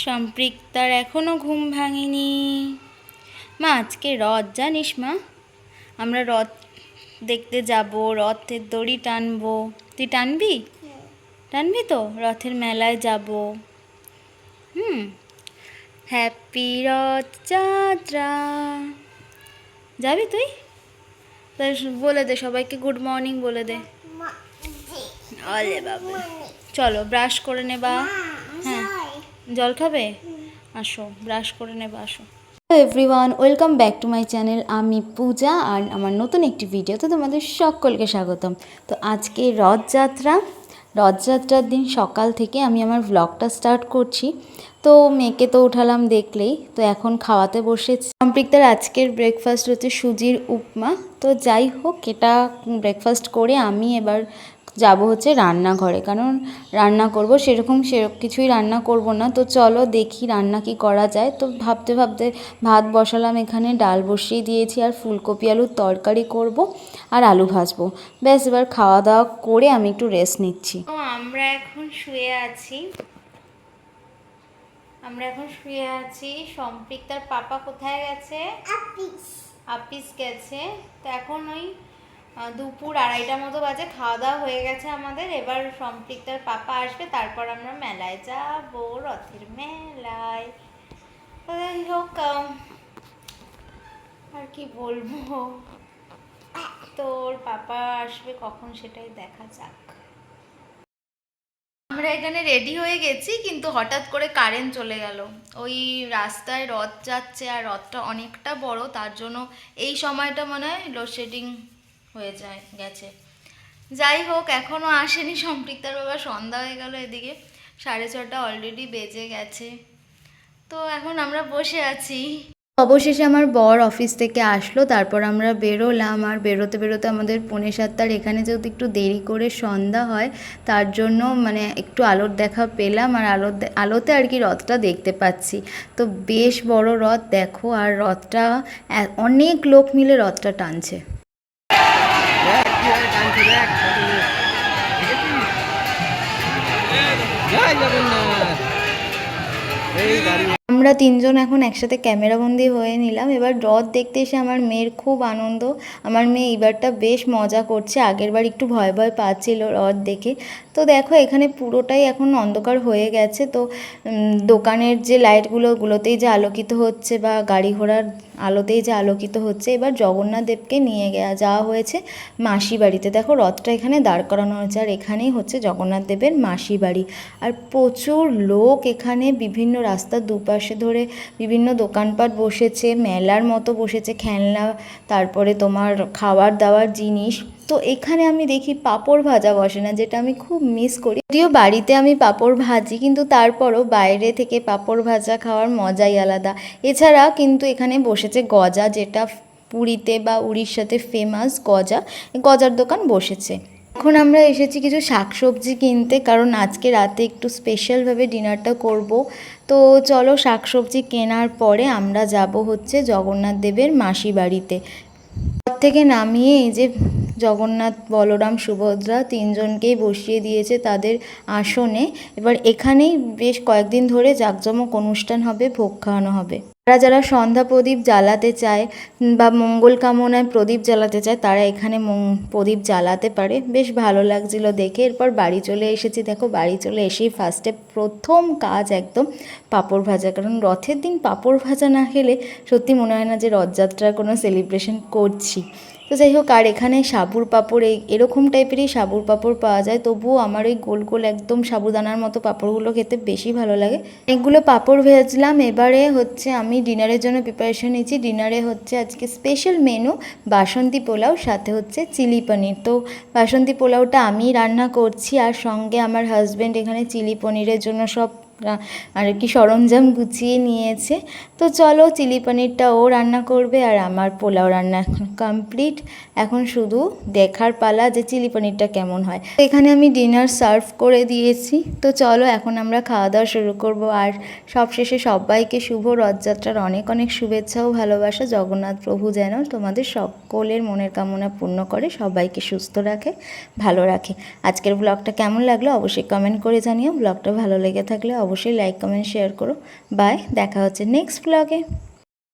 সম্পৃক্তার এখনো ঘুম ভাঙেনি। মা আজকে রথ জানিস মা? আমরা রথ দেখতে যাব, রথের দড়ি টানবো। তুই টানবি? টানবি তো? রথের মেলায় যাব। হ্যাপি রথযাত্রা। যাবি তুই? তাই বলে দে সবাইকে গুড মর্নিং বলে দে। আলে বাবা, চলো ব্রাশ করে নেবা। হ্যাঁ, জল খাবে? আসো ব্রাশ করে নেবা, আসো। Hello everyone, welcome back to my channel. আমি পূজা, আর আমার নতুন একটি ভিডিওতে তোমাদের সকলকে স্বাগতম। তো আজকে রথযাত্রার দিন সকাল থেকে আমি আমার ব্লগটা স্টার্ট করছি। তো মেয়েকে তো উঠালাম দেখলেই, তো এখন খাওয়াতে বসেছি। সম্পৃক্তার আজকের ব্রেকফাস্ট হচ্ছে সুজির উপমা। তো যাই হোক, এটা ব্রেকফাস্ট করে আমি এবার যাব হচ্ছে রান্নাঘরে, কারণ রান্না করব। সেরকম কিছুই রান্না করব না। তো চলো দেখি রান্না কি করা যায়। তো ভাবতে ভাবতে ভাত বসালাম, এখানে ডাল বসিয়ে দিয়েছি, আর ফুলকপি আলুর তরকারি করব, আর আলু ভাজবো। ব্যাস, এবার খাওয়া দাওয়া করে আমি একটু রেস্ট নিচ্ছি। আমরা এখন শুয়ে আছি। সম্পৃক্তার পাপা কোথায় গেছে? আপিস গেছে। তো এখন ওই দুপুর 2:30 মতো বাজে, খাওয়া দাওয়া হয়ে গেছে আমাদের। এবার সম্পৃক্তার পাপা আসবে, তারপর আমরা মেলায় যাব, রথের মেলায়। যাই হোক, আর কি বলবো, তোর পাপা আসবে কখন সেটাই দেখা যাক। আমরা এখানে রেডি হয়ে গেছি, কিন্তু হঠাৎ করে কারেন্ট চলে গেল। ওই রাস্তায় রথ যাচ্ছে, আর রথটা অনেকটা বড়, তার জন্য এই সময়টা মনে হয় লোডশেডিং হয়ে গেছে। যাই হোক, এখনও আসেনি সম্পৃক্তার বাবা। সন্ধ্যা হয়ে গেল, এদিকে 6:30 অলরেডি বেজে গেছে। তো এখন আমরা বসে আছি। অবশেষে আমার বর অফিস থেকে আসলো, তারপর আমরা বেরোলাম। আর বেরোতে বেরোতে আমাদের 6:45, এখানে যেহেতু একটু দেরি করে সন্ধ্যা হয়, তার জন্য মানে একটু আলোর দেখা পেলাম, আর আলোতে আর কি রথটা দেখতে পাচ্ছি। তো বেশ বড় রথ দেখো, আর রথটা অনেক লোক মিলে রথটা টানছে। আমরা 3জন এখন একসাথে ক্যামেরাবন্দি হয়ে নিলাম। এবার রথ দেখতে এসে আমার মেয়ের খুব আনন্দ। আমার মেয়ে এইবারটা বেশ মজা করছে, আগেরবার একটু ভয় ভয় পাচ্ছিল রথ দেখে। তো দেখো, এখানে পুরোটাই এখন অন্ধকার হয়ে গেছে। তো দোকানের যে লাইটগুলোতেই যে আলোকিত হচ্ছে, বা গাড়ি ঘোড়ার আলোতেই যে আলোকিত হচ্ছে। এবার জগন্নাথ দেবকে নিয়ে যাওয়া হয়েছে মাসি বাড়িতে। দেখো, রথটা এখানে দাঁড় করানো হয়েছে, আর এখানেই হচ্ছে জগন্নাথ দেবের মাসি বাড়ি। আর প্রচুর লোক এখানে, বিভিন্ন রাস্তার দুপাশে ধরে বিভিন্ন দোকানপাট বসেছে, মেলার মতো বসেছে, খেলনা, তারপরে তোমার খাবার দাবার জিনিস। তো এখানে আমি দেখি পাঁপড় ভাজা বসে না, যেটা আমি খুব মিস করি। যদিও বাড়িতে আমি পাঁপড় ভাজি, কিন্তু তারপরও বাইরে থেকে পাঁপড় ভাজা খাওয়ার মজাই আলাদা। এছাড়া কিন্তু এখানে বসেছে গজা, যেটা পুরীতে বা উড়িষ্যাতে ফেমাস গজার দোকান বসেছে। এখন আমরা এসেছি কিছু শাকসবজি কিনতে, কারণ আজকে রাতে একটু স্পেশালভাবে ডিনারটা করব। তো চলো, শাকসবজি কেনার পরে আমরা যাব হচ্ছে জগন্নাথ দেবের মাসি বাড়িতে। ঘর থেকে নামিয়ে এই যে জগন্নাথ, বলরাম, সুভদ্রা 3জনকেই বসিয়ে দিয়েছে তাদের আসনে। এবার এখানেই বেশ কয়েকদিন ধরে জাঁকজমক অনুষ্ঠান হবে, ভোগ খাওয়ানো হবে। যারা যারা সন্ধ্যা প্রদীপ জ্বালাতে চায় বা মঙ্গল কামনায় প্রদীপ জ্বালাতে চায়, তারা এখানে প্রদীপ জ্বালাতে পারে। বেশ ভালো লাগছিল দেখে। এরপর বাড়ি চলে এসেছি। দেখো, বাড়ি চলে এসেই ফার্স্টে প্রথম কাজ একদম পাঁপড় ভাজা, কারণ রথের দিন পাঁপড় ভাজা না খেলে সত্যি মনে হয় না যে রথযাত্রার কোনো সেলিব্রেশন করছি। তো যাই হোক, আর এখানে সাবুর পাঁপড়, এরকম টাইপেরই সাবুর পাঁপড় পাওয়া যায়। তবুও আমার ওই গোল গোল একদম সাবুদানার মতো পাঁপড়গুলো খেতে বেশি ভালো লাগে। এগুলো পাঁপড় ভেজলাম। এবারে হচ্ছে আমি ডিনারের জন্য প্রিপারেশন নিচ্ছি। ডিনারে হচ্ছে আজকে স্পেশাল মেনু বাসন্তী পোলাও, সাথে হচ্ছে চিলি পনির। তো বাসন্তী পোলাওটা আমি রান্না করছি, আর সঙ্গে আমার হাজব্যান্ড এখানে চিলি পনিরের জন্য সব আর কি সরঞ্জাম গুছিয়ে নিয়েছে। তো চলো, চিলি পনিরটা ও রান্না করবে, আর আমার পোলাও রান্না কমপ্লিট। এখন শুধু দেখার পালা যে চিলি পনিরটা কেমন হয়। এখানে আমি ডিনার সার্ভ করে দিয়েছি। তো চলো, এখন আমরা খাওয়া দাওয়া শুরু করব। আর সবশেষে সবাইকে শুভ রথযাত্রার অনেক অনেক শুভেচ্ছা ও ভালোবাসা। জগন্নাথ প্রভু যেন তোমাদের সকলের মনের কামনা পূর্ণ করে, সবাইকে সুস্থ রাখে, ভালো রাখে। আজকের ব্লগটা কেমন লাগলো অবশ্যই কমেন্ট করে জানিও। ব্লগটা ভালো লেগে থাকলে অবশ্যই লাইক কমেন্ট শেয়ার করো। বাই, দেখা হচ্ছে নেক্সট ব্লগে।